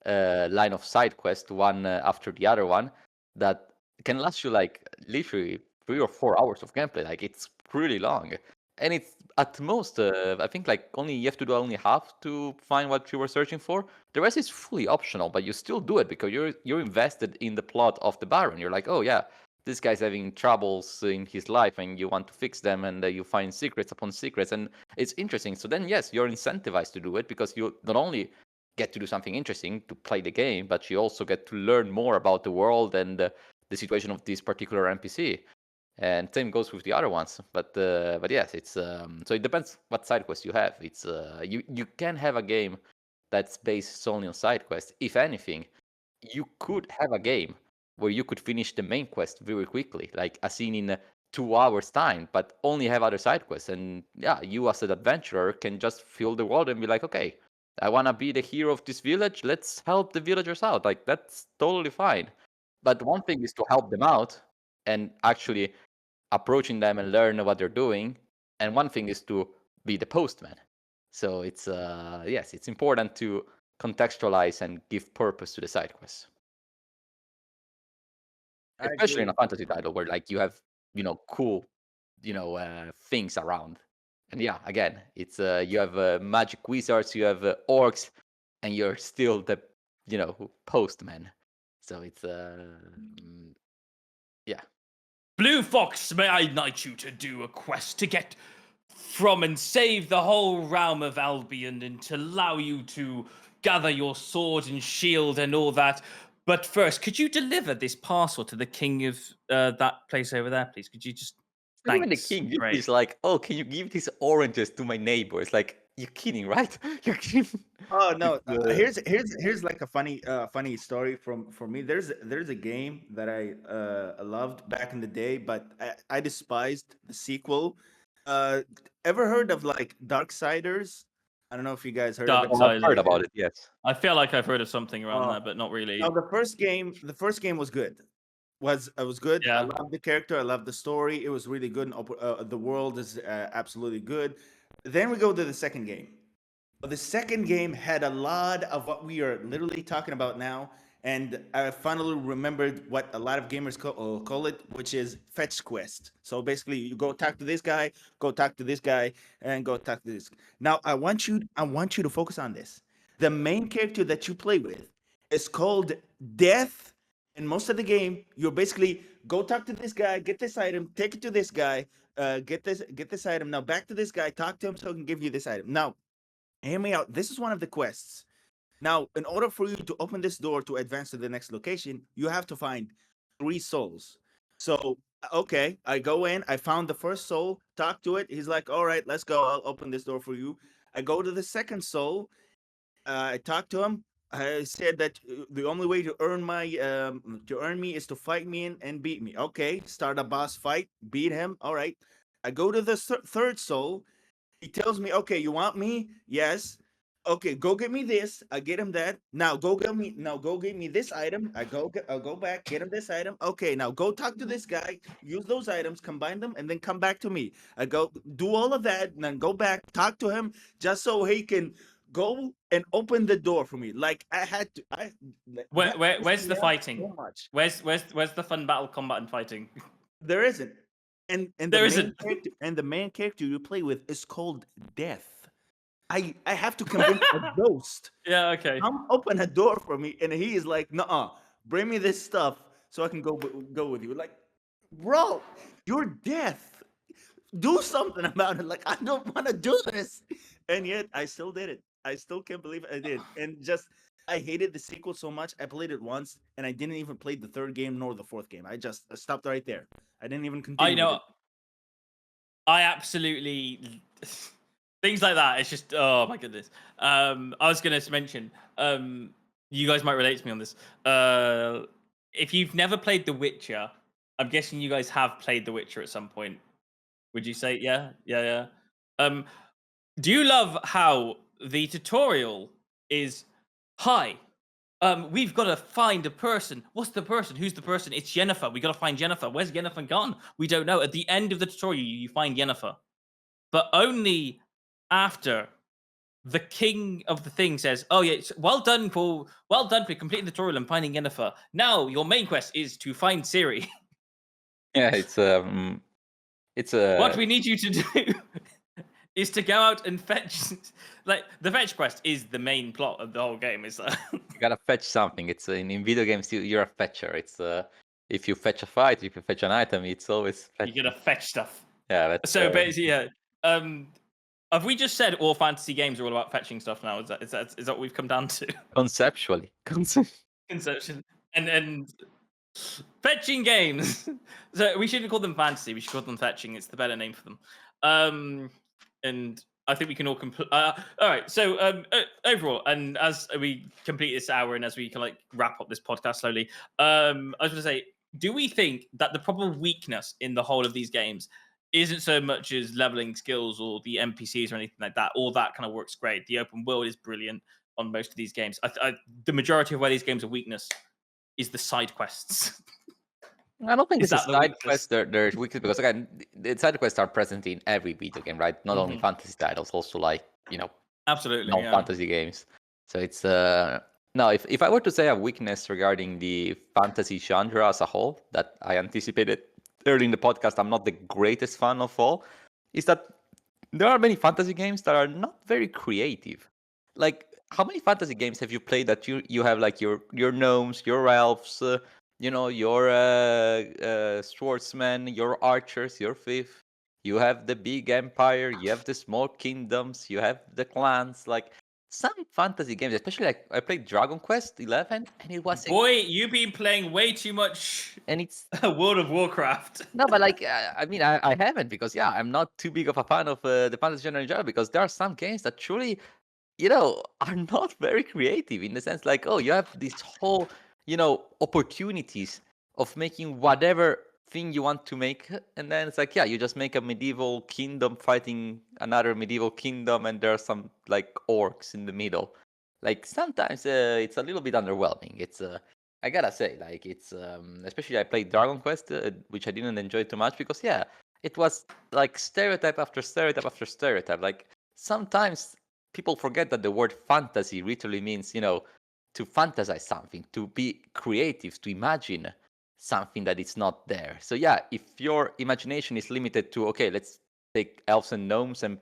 line of side quest, one after the other one, that can last you like literally 3 or 4 hours of gameplay. Like it's pretty long, and it's at most I think like you have to do only half to find what you were searching for. The rest is fully optional, but you still do it because you're invested in the plot of the Baron. You're like, oh yeah, this guy's having troubles in his life and you want to fix them, and you find secrets upon secrets, and it's interesting. So then yes, you're incentivized to do it because you not only get to do something interesting to play the game, but you also get to learn more about the world and the situation of this particular NPC. And same goes with the other ones. But yes, it's so it depends what side quest you have. It's you can have a game that's based solely on side quests. If anything, you could have a game where you could finish the main quest very quickly, like a scene in 2 hours time, but only have other side quests. And yeah, you as an adventurer can just fill the world and be like, okay, I want to be the hero of this village. Let's help the villagers out. Like, that's totally fine. But one thing is to help them out and actually approaching them and learn what they're doing. And one thing is to be the postman. So it's yes, it's important to contextualize and give purpose to the side quests.
I
Especially in
agree.
a fantasy title where like you have, cool, things around. And yeah, again, it's you have magic wizards, you have orcs, and you're still the, postman. So it's yeah.
Blue Fox, may I knight you to do a quest to get from and save the whole realm of Albion and to allow you to gather your sword and shield and all that. But first, could you deliver this parcel to the king of that place over there, please? Could you just...
And even the
Thanks.
king
Great.
is like, oh, can you give these oranges to my neighbor? It's like, you're kidding, right? You're kidding.
Oh no!
It's,
Here's like a funny story for me. There's a game that I loved back in the day, but I despised the sequel. Uh, Ever heard of like Darksiders? I don't know if you guys heard of it.
I've heard about it, yes.
I feel like I've heard of something around
Oh.
that, but not really.
No, the first game was good. Was good. I
Yeah.
loved the character. I loved the story. It was really good. And the world is absolutely good. Then we go to the second game. The second game had a lot of what we are literally talking about now, and I finally remembered what a lot of gamers call it, which is fetch quest. So basically, you go talk to this guy, go talk to this guy, and go talk to this. Now, I want you to focus on this. The main character that you play with is called Death. And most of the game, you're basically go talk to this guy, get this item, take it to this guy, get this item. Now back to this guy, talk to him so he can give you this item. Now, hear me out. This is one of the quests. Now, in order for you to open this door to advance to the next location, you have to find 3 souls. So, okay, I go in, I found the first soul, talk to it. He's like, all right, let's go. I'll open this door for you. I go to the second soul. I talk to him. I said that the only way to earn me is to fight me and beat me. Okay, start a boss fight, beat him. All right. I go to the third soul. He tells me, okay, you want me? Yes. Okay, go get me this. I get him that. Now go get me this item. I'll go back, get him this item. Okay, now go talk to this guy, use those items, combine them, and then come back to me. I go do all of that, and then go back, talk to him, just so he can go and open the door for me. Like I had to.
Where's the fighting?
So much.
Where's the fun battle combat and fighting?
There isn't. And
There isn't.
The main character you play with is called Death. I have to convince a ghost.
Yeah, okay.
Come open a door for me, and he is like, "Nuh-uh, bring me this stuff so I can go with you." Like, bro, you're Death. Do something about it. Like, I don't want to do this, and yet I still did it. I still can't believe I did, and just. I hated the sequel so much. I played it once, and I didn't even play the third game nor the fourth game. I just stopped right there. I didn't even continue.
I know. I absolutely things like that. It's just, oh my goodness. I was going to mention. You guys might relate to me on this. If you've never played The Witcher, I'm guessing you guys have played The Witcher at some point. Would you say, yeah? Do you love how the tutorial is, hi, we've got to find a person. What's the person? Who's the person? It's Yennefer. We got to find Yennefer. Where's Yennefer gone? We don't know. At the end of the tutorial, you find Yennefer, but only after the king of the thing says, "Oh yeah, well done for completing the tutorial and finding Yennefer. Now your main quest is to find Ciri."
Yeah, it's
What we need you to do is to go out and fetch. Like, the fetch quest is the main plot of the whole game. Is
you gotta fetch something. It's in video games you're a fetcher. It's if you fetch a fight, if you fetch an item, it's always
you gotta fetch stuff.
yeah. That's,
So basically, yeah. Have we just said all fantasy games are all about fetching stuff now? Is that what we've come down to?
Conceptually.
Conception and fetching games. So we shouldn't call them fantasy. We should call them fetching. It's the better name for them. And I think we can all all right. So overall, and as we complete this hour and as we can like wrap up this podcast slowly, I was going to say, do we think that the proper weakness in the whole of these games isn't so much as leveling skills or the NPCs or anything like that? All that kind of works great. The open world is brilliant on most of these games. The majority of where these games are weakness is the side quests.
I don't think
Is
it's a
that the
side
weakness?
quest. There's weakness because again, the side quests are present in every video game, right? Not only
Mhm.
fantasy titles, also like
Absolutely. Yeah.
non-fantasy games. So it's no. If I were to say a weakness regarding the fantasy genre as a whole that I anticipated early in the podcast, I'm not the greatest fan of all, is that there are many fantasy games that are not very creative. Like, how many fantasy games have you played that you have like your gnomes, your elves, your swordsmen, your archers, your fifth. You have the big empire, you have the small kingdoms, you have the clans. Like some fantasy games, especially like I played Dragon Quest 11, and it was
Boy, you've been playing way too much
and it's
World of Warcraft.
no, but like I mean, I haven't because yeah, I'm not too big of a fan of the fantasy genre in general because there are some games that truly are not very creative in the sense like, oh, you have this whole, opportunities of making whatever thing you want to make. And then it's like, yeah, you just make a medieval kingdom fighting another medieval kingdom and there are some like orcs in the middle. Like sometimes it's a little bit underwhelming. It's I gotta say, like it's especially I played Dragon Quest, which I didn't enjoy too much because yeah, it was like stereotype after stereotype after stereotype. Like sometimes people forget that the word fantasy literally means, to fantasize something, to be creative, to imagine something that is not there. So yeah, if your imagination is limited to okay, let's take elves and gnomes and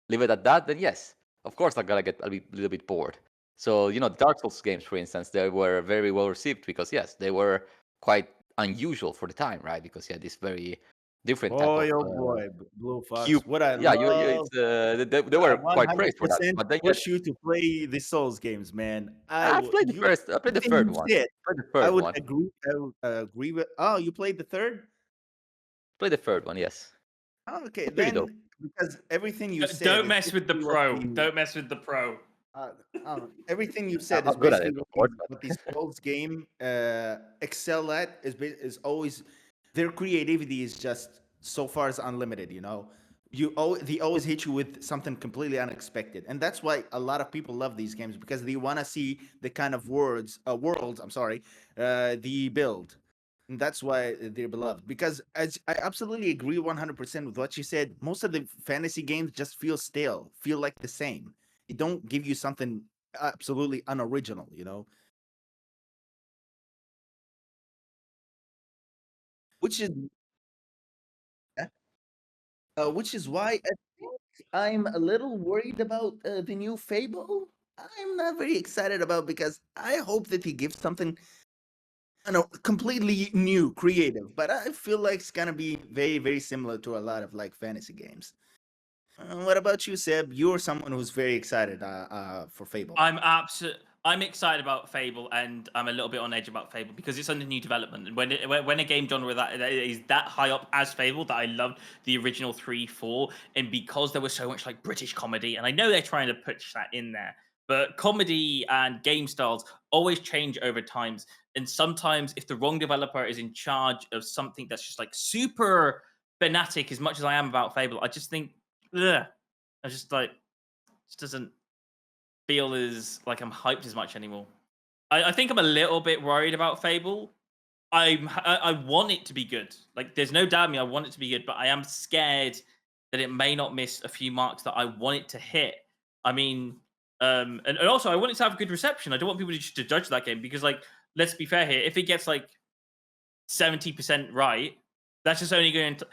leave it at that, then yes, of course I'm gonna get a little bit bored. So Dark Souls games, for instance, they were very well received because yes, they were quite unusual for the time, right? Because yeah, this very different type of
Boy, oh boy, Blue Fox.
cube.
What I
Yeah,
love.
it's they
I
were quite praised for that.
100%
But then yes,
push you to play the Souls games, man.
I've played the first. I played the
Everything
third
you
one.
said,
Played the
I
third
would
one.
agree. I would agree with. Oh, you played the third?
Played the third one. Yes.
Oh, okay,
Pretty dope.
then because everything you said.
Don't
is
mess with the
basically what
pro.
the-
Don't mess with the pro.
everything you said is
I'm good at
basically
it, of course.
what the Souls game excel at is always their creativity is just so far as unlimited. They always hit you with something completely unexpected, and that's why a lot of people love these games because they want to see the kind of worlds. I'm sorry, the build. And that's why they're beloved. Because as I absolutely agree 100% with what you said, most of the fantasy games just feel stale, feel like the same. It don't give you something absolutely unoriginal. Which is which is why I think I'm a little worried about the new Fable. I'm not very excited about because I hope that he gives something completely new, creative. But I feel like it's gonna be very, very similar to a lot of like fantasy games. What about you, Seb? You're someone who's very excited for Fable.
I'm excited about Fable, and I'm a little bit on edge about Fable because it's under new development. And when a game genre that is that high up as Fable, that I loved the original 3, 4, and because there was so much like British comedy, and I know they're trying to push that in there, but comedy and game styles always change over times. And sometimes, if the wrong developer is in charge of something that's just like super fanatic, as much as I am about Fable, I just think, ugh, I just like, it doesn't feel as like I'm hyped as much anymore. I think I'm a little bit worried about Fable. I want it to be good. Like, there's no doubt in me, I want it to be good, but I am scared that it may not miss a few marks that I want it to hit. I mean, and also I want it to have a good reception. I don't want people to judge that game because, like, let's be fair here. If it gets like 70% right, that's just only going to.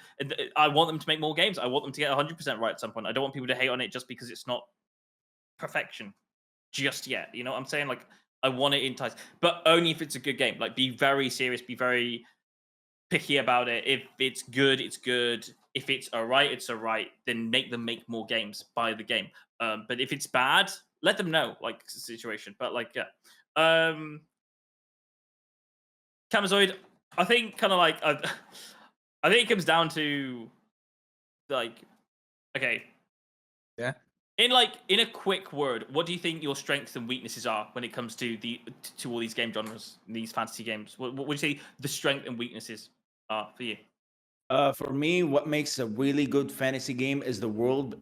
I want them to make more games. I want them to get 100% right at some point. I don't want people to hate on it just because it's not perfection just yet. You know what I'm saying? Like, I want it enticed, but only if it's a good game. Like, be very serious, be very picky about it. If it's good, it's good. if it's alright, it's alright. Then make them make more games. Buy the game. But if it's bad, let them know, like situation. But like, yeah. Camazoid, I think kind of like I think it comes down to like, okay,
Yeah.
in a quick word, what do you think your strengths and weaknesses are when it comes to all these game genres, these fantasy games? What would you say the strength and weaknesses are for you?
For me, what makes a really good fantasy game is the world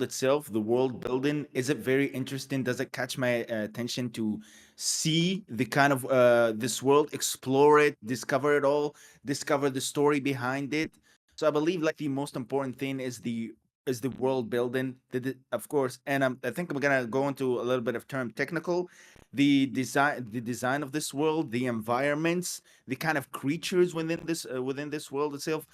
itself, the world building. Is it very interesting? Does it catch my attention to see the kind of this world, explore it, discover it all, discover the story behind it? So I believe like the most important thing is the world building, of course. And I think I'm gonna go into a little bit of term technical. The design of this world, the environments, the kind of creatures within this world itself.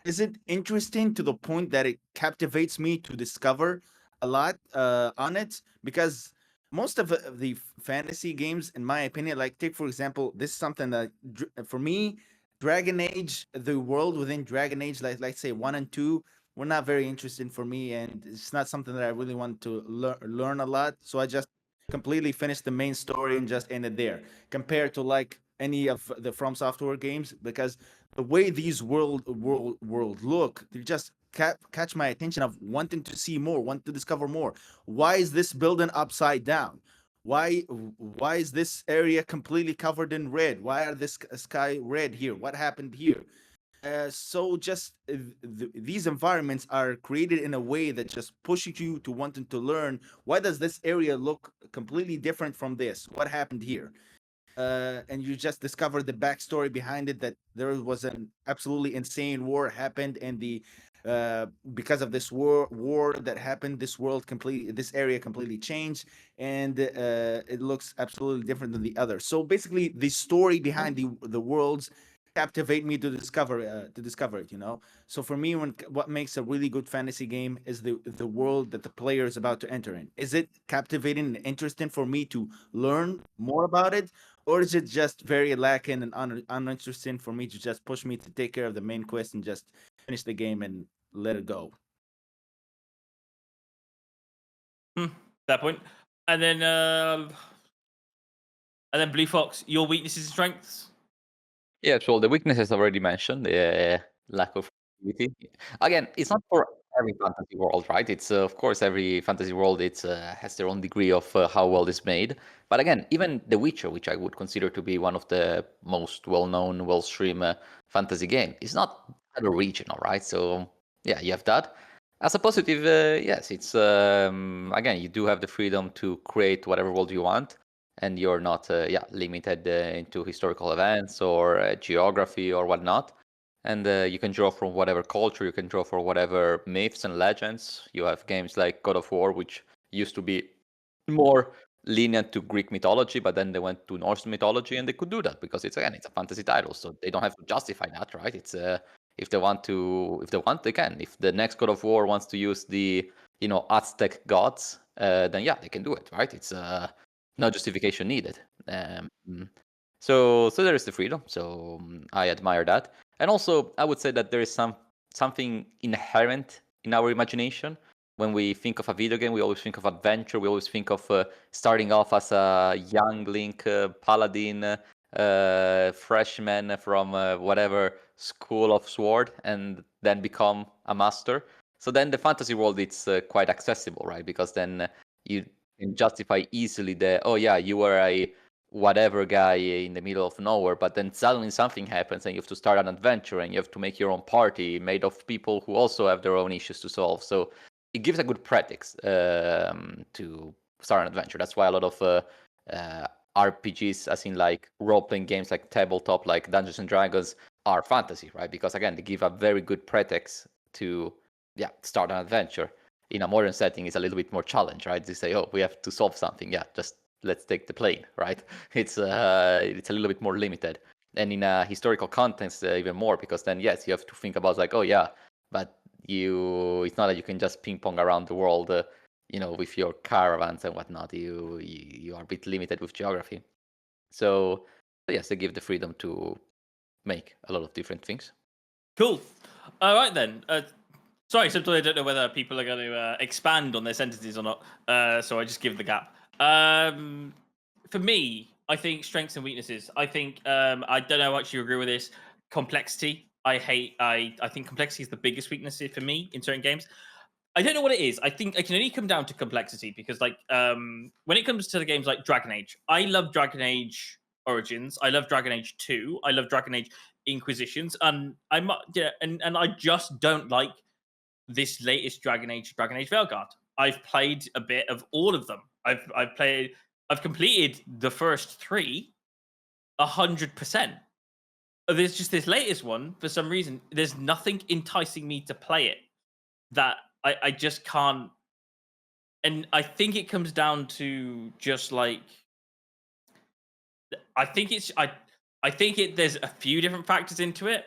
Is it interesting to the point that it captivates me to discover a lot on it? Because most of the fantasy games, in my opinion, like take for example, this is something that for me, Dragon Age, the world within Dragon Age, like let's say 1 and 2, were not very interesting for me, and it's not something that I really want to learn a lot. So I just completely finished the main story and just ended there. Compared to like any of the From Software games, because the way these world look, they just catch my attention of wanting to see more, want to discover more. Why is this building upside down? Why is this area completely covered in red? Why are this sky red here? What happened here? So just these environments are created in a way that just pushes you to wanting to learn. Why does this area look completely different from this? What happened here? And you just discover the backstory behind it, that there was an absolutely insane war happened, and the because of this war that happened, this area completely changed, and it looks absolutely different than the other. So basically, the story behind the worlds captivate me to discover it. So for me, what makes a really good fantasy game is the world that the player is about to enter in. Is it captivating and interesting for me to learn more about it, or is it just very lacking and uninteresting for me to just push me to take care of the main quest and just finish the game and let it go?
That point. And then Blue Fox, your weaknesses and strengths.
Yeah, so the weaknesses already mentioned, the lack of creativity. Again, it's not for every fantasy world, right? It's of course every fantasy world has their own degree of how well it's made. But again, even The Witcher, which I would consider to be one of the most well-known, well-streamed fantasy game, is not that original, right? So yeah, you have that. As a positive, yes, it's again, you do have the freedom to create whatever world you want, and you're not limited into historical events or geography or whatnot. And you can draw from whatever culture, you can draw from whatever myths and legends. You have games like God of War, which used to be more lenient to Greek mythology, but then they went to Norse mythology, and they could do that because it's a fantasy title, so they don't have to justify that, right? It's if they want, they can. If the next God of War wants to use the Aztec gods, then yeah, they can do it, right? It's no justification needed. So there is the freedom. So I admire that, and also I would say that there is something inherent in our imagination. When we think of a video game, we always think of adventure. We always think of starting off as a young Link paladin, freshman from whatever school of sword, and then become a master. So then the fantasy world, it's quite accessible, right? Because then you can justify easily you were a whatever guy in the middle of nowhere, but then suddenly something happens and you have to start an adventure and you have to make your own party made of people who also have their own issues to solve. So it gives a good pretext to start an adventure. That's why a lot of RPGs, as in like role-playing games like tabletop, like Dungeons and Dragons, are fantasy, right? Because again, they give a very good pretext to start an adventure. In a modern setting, it's a little bit more challenge, right? They say, oh, we have to solve something. Yeah, just let's take the plane, right? It's a little bit more limited. And in a historical context, even more, because then, yes, you have to think about like, oh yeah, but it's not that you can just ping pong around the world, with your caravans and whatnot. You are a bit limited with geography. So yes, they give the freedom to make a lot of different things.
Cool. All right then. Sorry, sometimes I don't know whether people are going to expand on their sentences or not. So I just give the gap. For me, I think strengths and weaknesses. I think I don't know what you agree with this. Complexity. I think complexity is the biggest weakness for me in certain games. I don't know what it is. I think it can only come down to complexity because, like, when it comes to the games like Dragon Age, I love Dragon Age Origins. I love Dragon Age 2. I love Dragon Age Inquisitions, and and I just don't like this latest Dragon Age Veilguard. I've played a bit of all of them. I've completed the first 3 100%. There's just this latest one for some reason. There's nothing enticing me to play it that I just can't. And I think it comes down to just like I think there's a few different factors into it.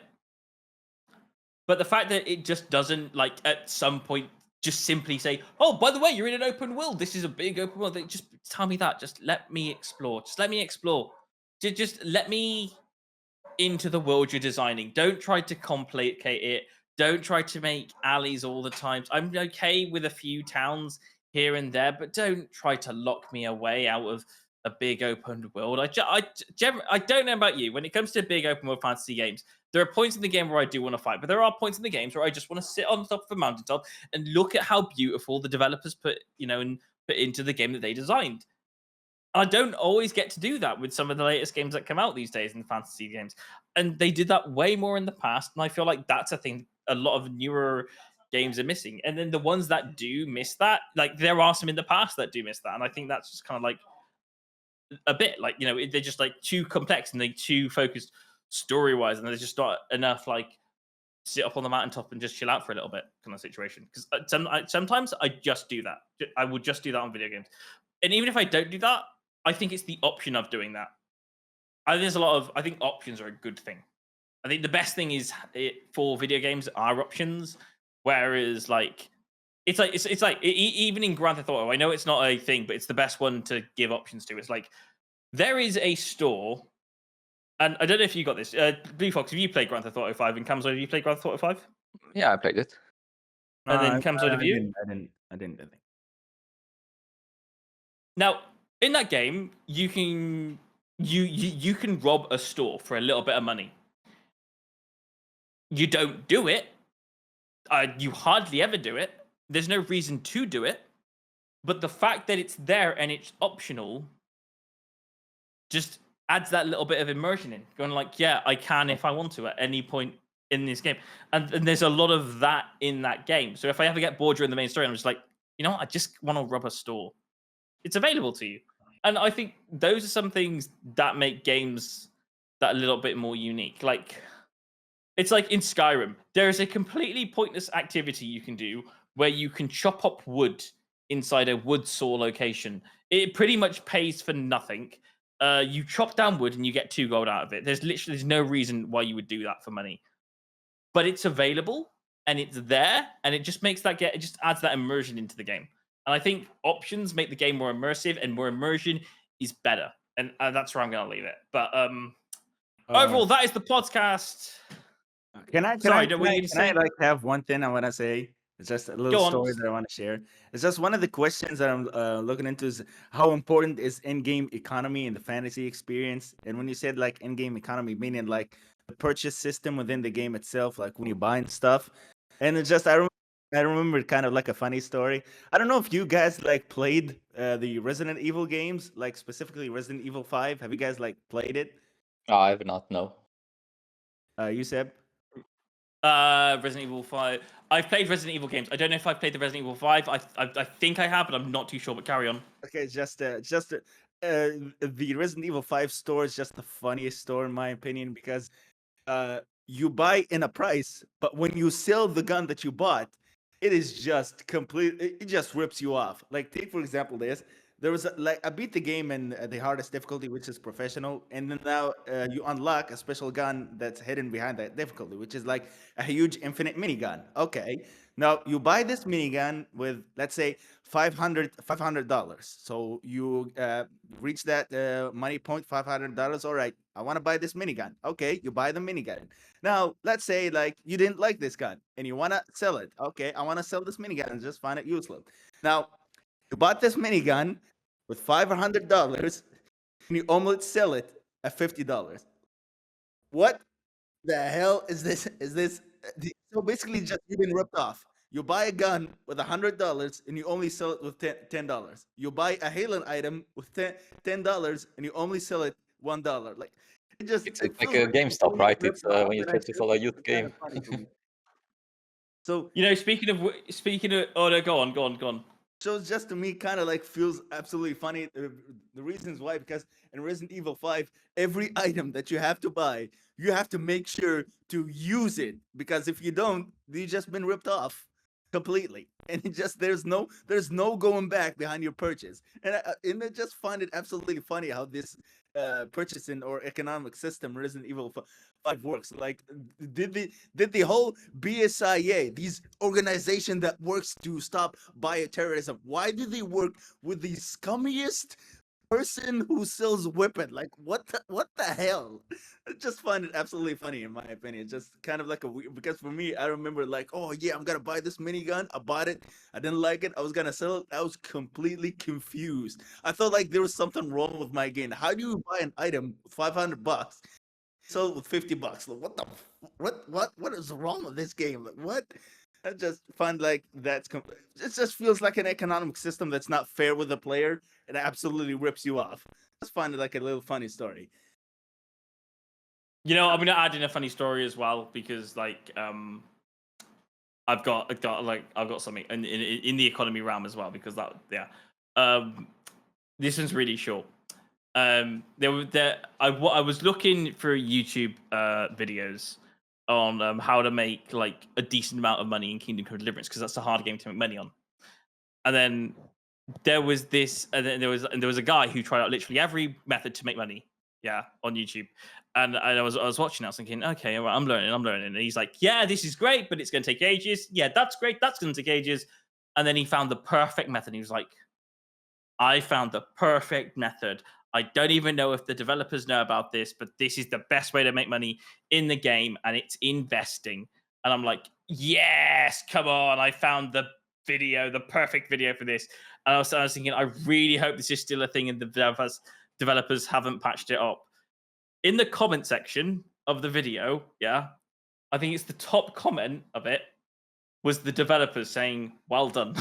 But the fact that it just doesn't, like, at some point just simply say, "Oh, by the way, you're in an open world. This is a big open world." They just tell me that. Just let me explore. Just let me explore. Just let me into the world you're designing. Don't try to complicate it. Don't try to make alleys all the time. I'm okay with a few towns here and there, but don't try to lock me away out of a big open world. I don't know about you. When it comes to big open world fantasy games, there are points in the game where I do want to fight, but there are points in the games where I just want to sit on top of a mountaintop and look at how beautiful the developers put into the game that they designed. I don't always get to do that with some of the latest games that come out these days in fantasy games. And they did that way more in the past. And I feel like that's a thing a lot of newer games are missing. And then the ones that do miss that, like there are some in the past that do miss that. And I think that's just kind of like a bit like, they're just like too complex and they too focused story wise. And there's just not enough like sit up on the mountaintop and just chill out for a little bit kind of situation. Because sometimes I just do that. I would just do that on video games. And even if I don't do that, I think it's the option of doing that. I think options are a good thing. I think the best thing is for video games are options, whereas like it's like even in Grand Theft Auto, I know it's not a thing, but it's the best one to give options to. It's like there is a store, and I don't know if you got this. Blue Fox, have you played Grand Theft Auto 5? And Camzo, have you played Grand Theft Auto 5?
Yeah, I played it.
And then Camzo, have you?
I didn't.
Now, in that game, you can rob a store for a little bit of money. You don't do it. You hardly ever do it. There's no reason to do it. But the fact that it's there and it's optional just adds that little bit of immersion in. Going like, yeah, I can if I want to at any point in this game. And there's a lot of that in that game. So if I ever get bored during the main story, I'm just like, I just want to rob a store. It's available to you. And I think those are some things that make games that a little bit more unique. Like, it's like in Skyrim, there is a completely pointless activity you can do where you can chop up wood inside a wood saw location. It pretty much pays for nothing. You chop down wood and you get 2 gold out of it. There's no reason why you would do that for money. But it's available and it's there, and it just makes it just adds that immersion into the game. And I think options make the game more immersive, and more immersion is better. And that's where I'm going to leave it. But overall, that is the podcast.
Can I like have one thing I want to say? It's just a little story that I want to share. It's just one of the questions that I'm looking into is how important is in-game economy in the fantasy experience? And when you said like in-game economy, meaning like the purchase system within the game itself, like when you're buying stuff. And it's just I remember kind of like a funny story. I don't know if you guys like played the Resident Evil games, like specifically Resident Evil 5. Have you guys like played it?
I have not, no.
You Seb?
Resident Evil 5. I've played Resident Evil games. I don't know if I've played the Resident Evil 5. I think I have, but I'm not too sure. But carry on.
Okay, the Resident Evil 5 store is just the funniest store in my opinion because you buy in a price, but when you sell the gun that you bought, it is just complete. It just rips you off. Like take for example this. there was I beat the game in the hardest difficulty, which is professional, and then now you unlock a special gun that's hidden behind that difficulty, which is like a huge infinite minigun. Okay, now you buy this minigun with, let's say, $500. So you reach that money point, $500. All right, I want to buy this minigun. Okay, you buy the minigun. Now let's say like you didn't like this gun and you want to sell it. Okay, I want to sell this minigun and just find it useless. Now you bought this minigun with $500 and you almost sell it at $50. What the hell is this? So basically just you've been ripped off. You buy a gun with $100 and you only sell it with $10. You buy a Halen item with $10 and you only sell it $1. Like
It's
it
like
feels
a GameStop, right?
ripped
It's
off,
when you
and
try to sell a youth
kind
game.
of funny to me. So
Speaking of, oh no, go on.
So it's just to me kind of like feels absolutely funny. The reasons why, because in Resident Evil 5, every item that you have to buy, you have to make sure to use it, because if you don't, you just been ripped off completely, and there's no going back behind your purchase. And I just find it absolutely funny how this purchasing or economic system Resident Evil 5 works. Like, did the whole BSIA, these organization that works to stop bioterrorism, why do they work with the scummiest person who sells weapon? Like, what the hell? I just find it absolutely funny, in my opinion. Just kind of like because for me, I remember like, oh yeah, I'm gonna buy this minigun. I bought it. I didn't like it. I was gonna sell it. I was completely confused. I felt like there was something wrong with my game. How do you buy an item with $500, sell it with $50? Like, what is wrong with this game? Like, what? I just find like it just feels like an economic system that's not fair with the player. It absolutely rips you off. I just find it like a little funny story.
I'm gonna add in a funny story as well, because like I've got something in the economy realm as well, because this one's really short. I was looking for YouTube videos on how to make like a decent amount of money in Kingdom Come Deliverance, because that's a hard game to make money on. And then there was a guy who tried out literally every method to make money, on YouTube. And I was watching. I was thinking, okay, well, I'm learning. And he's like, yeah, this is great, but it's going to take ages. Yeah, that's great. That's going to take ages. And then he found the perfect method. He was like, I found the perfect method. I don't even know if the developers know about this, but this is the best way to make money in the game, and it's investing. And I'm like, yes, come on. I found the perfect video for this. And I was thinking, I really hope this is still a thing and the developers haven't patched it up. In the comment section of the video, I think it's the top comment of it was the developers saying, well done.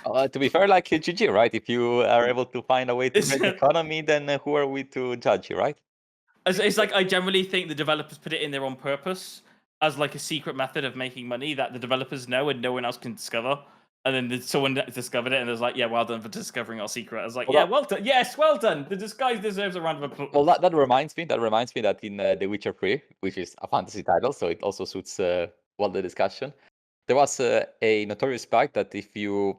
To be fair, like GG, right? If you are able to find a way to make the economy, then who are we to judge you, right?
It's like, I generally think the developers put it in there on purpose as like a secret method of making money that the developers know and no one else can discover. And then someone discovered it and was like, yeah, well done for discovering our secret. I was like, well done. Yes, well done. The disguise deserves a round of applause.
Well, that reminds me that in The Witcher 3, which is a fantasy title, so it also suits the discussion. There was a notorious bug that if you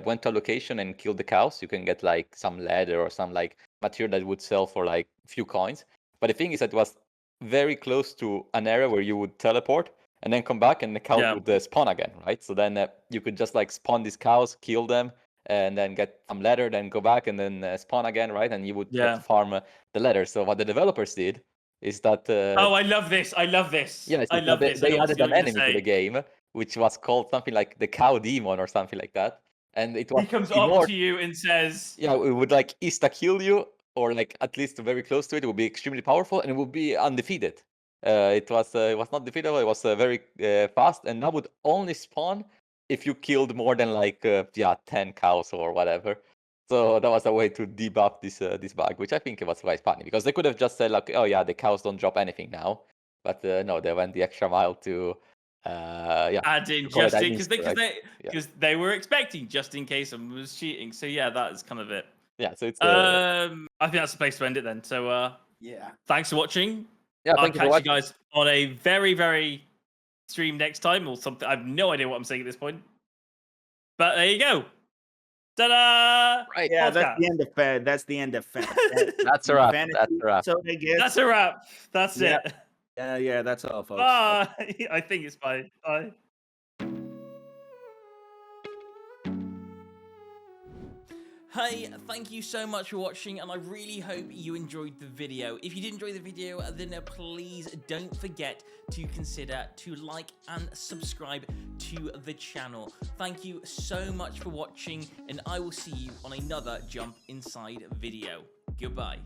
went to a location and killed the cows, you can get like some leather or some like material that would sell for like a few coins. But the thing is that it was very close to an area where you would teleport and then come back and the cows would spawn again, right? So then you could just like spawn these cows, kill them, and then get some leather, then go back and then spawn again, right? And you would get to farm the leather. So what the developers did is that...
I love this.
Yeah, I love this. They added an enemy to the game, which was called something like the cow demon or something like that. And it was...
He comes up to you and says...
Yeah, it would like insta-kill you, or like at least very close to it. It would be extremely powerful and it would be undefeated. It was not defeatable. It was very fast, and that would only spawn if you killed more than like 10 cows or whatever. So that was a way to debuff this bug, which I think it was quite funny, because they could have just said like, oh yeah, the cows don't drop anything now, but no, they went the extra mile to
add in just in because they were expecting just in case someone was cheating. So yeah, that is kind of it.
Yeah, so it's
I think that's the place to end it then. So thanks for watching.
Yeah,
I'll catch you guys on a very, very stream next time or something. I have no idea what I'm saying at this point. But there you go. Ta-da!
Right.
Yeah, that's
Podcast.
the end of That's the end of
That's a wrap.
fantasy.
That's a wrap.
So I guess
That's a wrap. That's
Yeah.
it.
yeah, that's all, folks.
Bye. I think it's bye. Bye. Hey, thank you so much for watching, and I really hope you enjoyed the video. If you did enjoy the video, then please don't forget to consider to like and subscribe to the channel. Thank you so much for watching, and I will see you on another Jump Inside video. Goodbye.